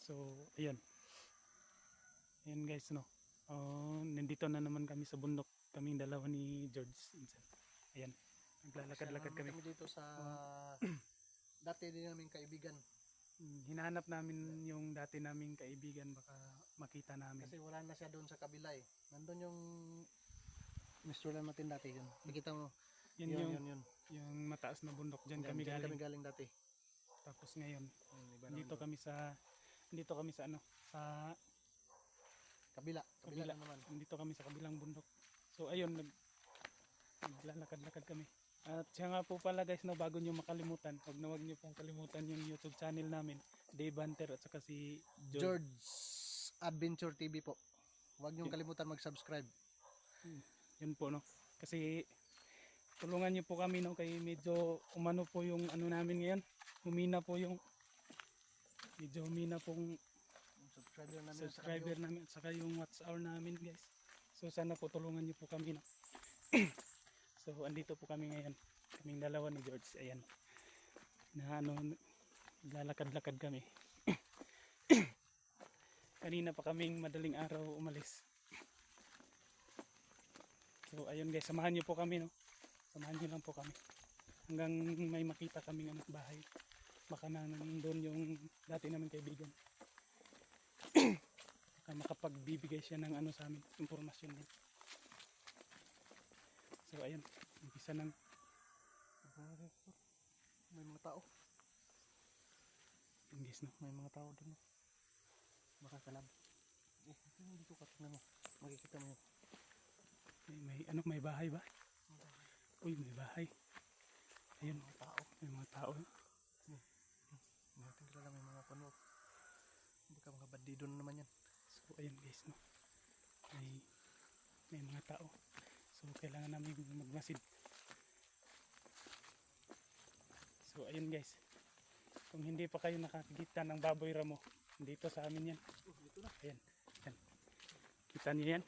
So, ayan. Ayan guys, no. Nandito na naman kami sa bundok. Kaming dalawa ni George. Ayan. Naglalakad-lakad kami. Kami dito sa dati din namin kaibigan. Hinahanap namin yung dati naming kaibigan, baka makita namin. Kasi wala na siya doon sa kabila eh. Nandun yung Mr. natin dati yun. Nakita mo? Yun. Yung mataas na bundok. Diyan kami galing. Kami galing dati. Tapos ngayon, dito kami sa ano, sa kabila naman. Dito kami sa kabilang bundok. So ayun, naglalakad-lakad kami. At siya nga po pala guys, no, bago nyo makalimutan, wag nyo pong kalimutan yung YouTube channel namin, Dave Hunter at saka si George Adventure TV po. Huwag nyo kalimutan mag-subscribe. Yun po, no. Kasi tulungan nyo po kami, no, kay medyo umano po yung ano namin ngayon. Medyo humina pong subscriber namin at saka yung watch hour namin guys. So sana po tulungan nyo po kami, no. So andito po kami ngayon, kaming dalawa ni George. Ayan, na ano, lalakad-lakad kami. Kanina pa kaming madaling araw umalis. So ayun guys, samahan nyo po kami, no. Samahan nyo lang po kami hanggang may makita kaming anak bahay. Baka na nandun yung dati namin kaibigan. Makapagbibigay siya ng ano sa amin, impormasyon din. So ayun, umpisa ng may mga tao. Yun guys, no. May mga tao doon, no. Baka kalab. Dito ka, tingnan mo. Makikita mo yun. May bahay ba? Uy, may bahay. Ayun, Mga tao. may mga tao. Natin kilala may mga puno. Baka mga bandido na naman yan. So ayun guys, no. May mga tao. So kailangan namin magmasid. So ayun guys, kung hindi pa kayo nakakita ng baboy ramo, dito sa amin yan. Dito na. Ayan, ayan. Kita niyo yan?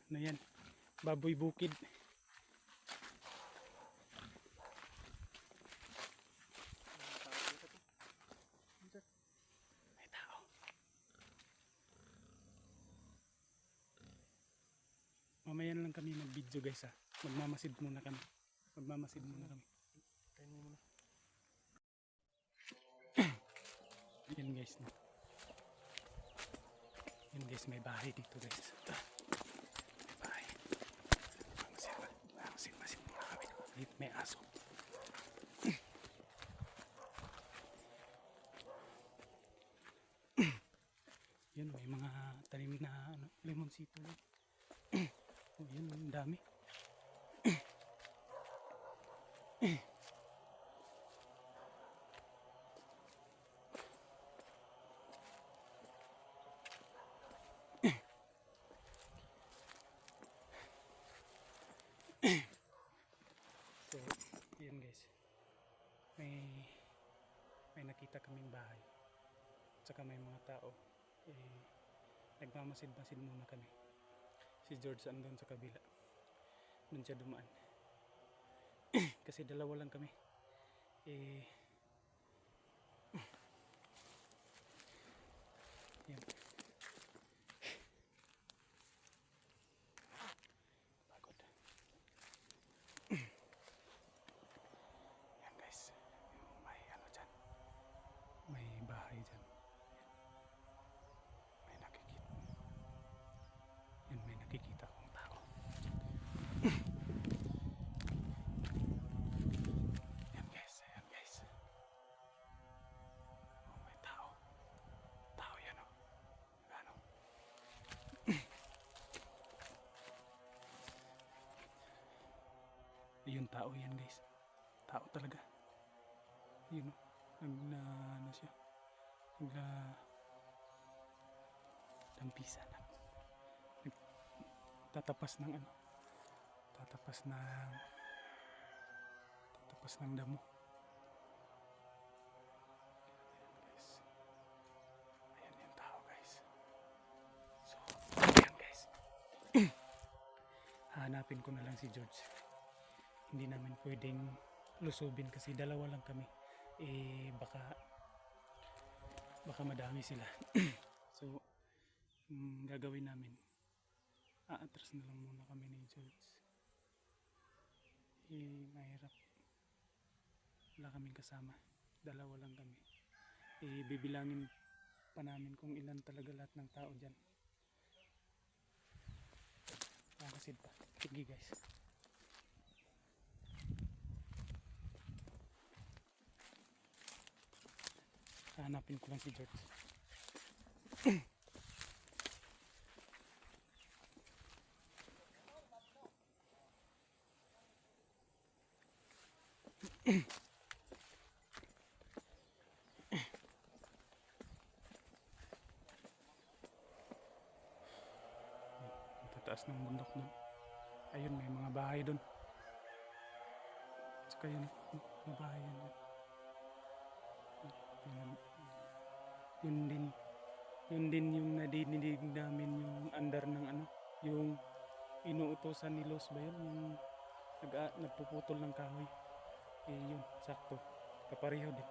Ano yan? Baboy bukid. May tao. Mamaya na lang kami mag-video guys, ha. Magmamasid muna kami. Tayo mo muna. Yan guys, no. Yan guys, may bahay dito guys. May bahay. Masid muna kami. Dito may aso. Yun, may mga tanim na ano, lemonsito. Oh, yun, ang dami. So, yun guys. May nakita kaming bahay. At saka may mga tao. Nagmamasid-masid muna kami. Si George andun sa kabila. Doon siya dumaan. Kasi dalawa lang kami. Yan. Pagod. Yan guys. May ano dyan. May bahay dyan. May nakikita. Yan, may nakikita kong tao. Yan guys. Oh, may tao. Tao yan, oh. Ano? Yung tao yan guys. Tao talaga. Yun, oh. Ano siya? Lampisan. Tatapas ng ano? Tatapas ng damo. Guys. Ayan yung tao guys. So, ayan guys. Hahanapin ko na lang si George. Hindi namin pwedeng lusubin kasi dalawa lang kami. Eh baka madami sila. So gagawin namin, aatras na lang muna kami ni George. Eh mahirap, wala kaming kasama, dalawa lang kami. Eh bibilangin pa namin kung ilan talaga lahat ng tao dyan. Nakasid pa, sige guys. Hanapin ko lang si George. Tataas ng bundok dun. Ayun, may mga bahay dun. Tsaka yun, may bahay yun. Yun din yung nadidinig namin, yung andar ng ano, yung inuutosan ni Los ba yun, yung nagpuputol ng kahoy. Eh yun, sakto, kapareho din.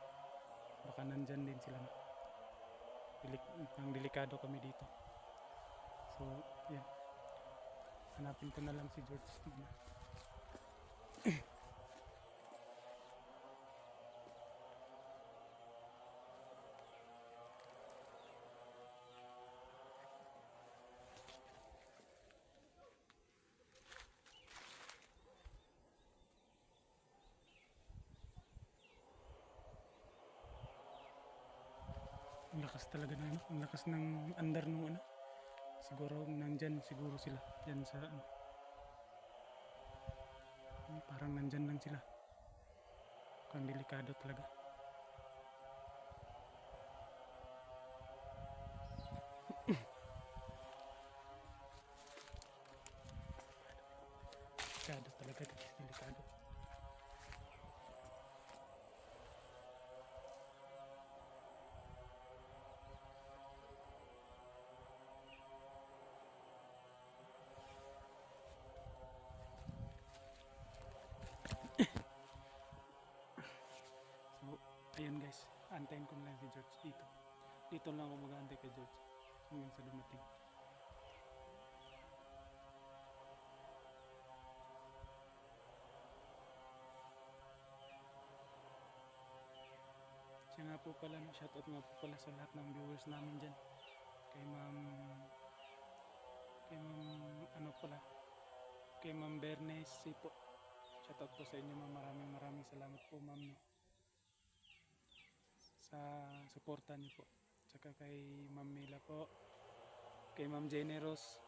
Baka nandyan din sila. Ang delikado kami dito. So yan, hanapin ko na lang si George. Ang lakas talaga na ano, ang lakas ng andar nung ano. Siguro nandyan siguro sila, dyan sa ano. Parang nandyan lang sila. Kang delikado talaga. Delikado talaga guys, delikado. So, ayun guys, antayin ko na lang si George dito. Dito lang ako mag-aantay kay George hanggang sa dumating. Siya nga po pala, shoutout nga po pala sa lahat ng viewers namin dyan. Kay ma'am ano pala, kay ma'am Bernes po. Shoutout po sa inyo ma'am, maraming salamat po ma'am, no, sa suporta niyo po. Tsaka kay ma'am Mila po, kay ma'am Generous,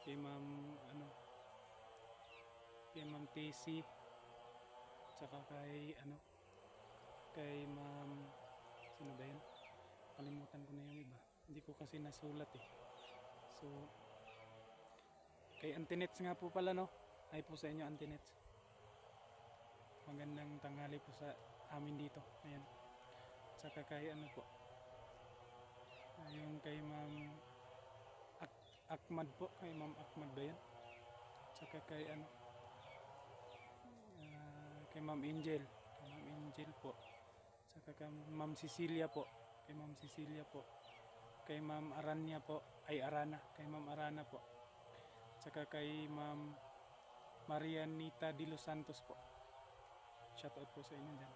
kay ma'am ano, kay ma'am Tessie, tsaka kay ano, kay ma'am, sino ba yun? Kalimutan ko na yung iba, hindi ko kasi nasulat eh. So kay Antinets nga po pala, no, ay po sa inyo Antinets, magandang tanghali po sa amin dito. Ayan, tsaka kay ano po, yung kay ma'am Akmad po, kay ma'am Akmad ba yan? Tsaka kay ano, kay ma'am Angel po, tsaka kay ma'am Cecilia po, kay ma'am Cecilia po, kay ma'am Arana po, kay ma'am Arana po, tsaka kay ma'am Marianita de los Santos po. Shoutout po sa inyo dyan.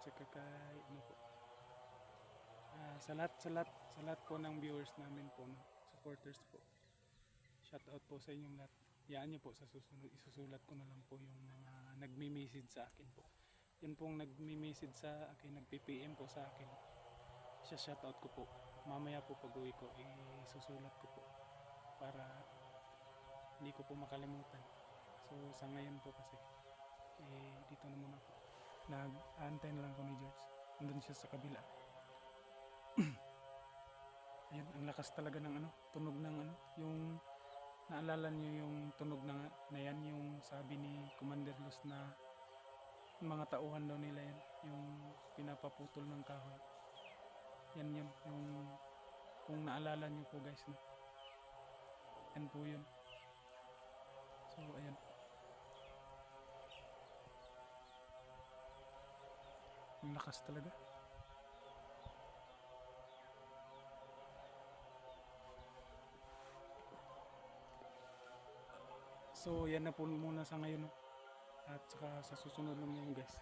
Tsaka kay ano po, sa lahat po ng viewers namin po, no, supporters po. Shoutout po sa inyong lahat. Yaan nyo po sa susunod, isusulat ko na lang po yung mga nagme-message sa akin po. Yun pong nagme-message sa akin, nagpi-PM po sa akin, siya shoutout ko po. Mamaya po pag uwi ko, isusulat ko po para hindi ko po makalimutan. So sa ngayon po kasi, dito na muna po. Nag-aantay na lang ko ni George. Nandun siya sa kabila. Ayun, ang lakas talaga ng ano, tunog ng ano, yung naalala niyo yung tunog na yan, yung sabi ni Commander Los na mga tauhan daw nila yan, yung pinapaputol ng kahoy. Yan yun, yung kung naalala niyo po guys, no? Yan po yun. So ayan. lakas talaga. So yan na po muna sa ngayon, no? At saka sa susunod naman yun guys.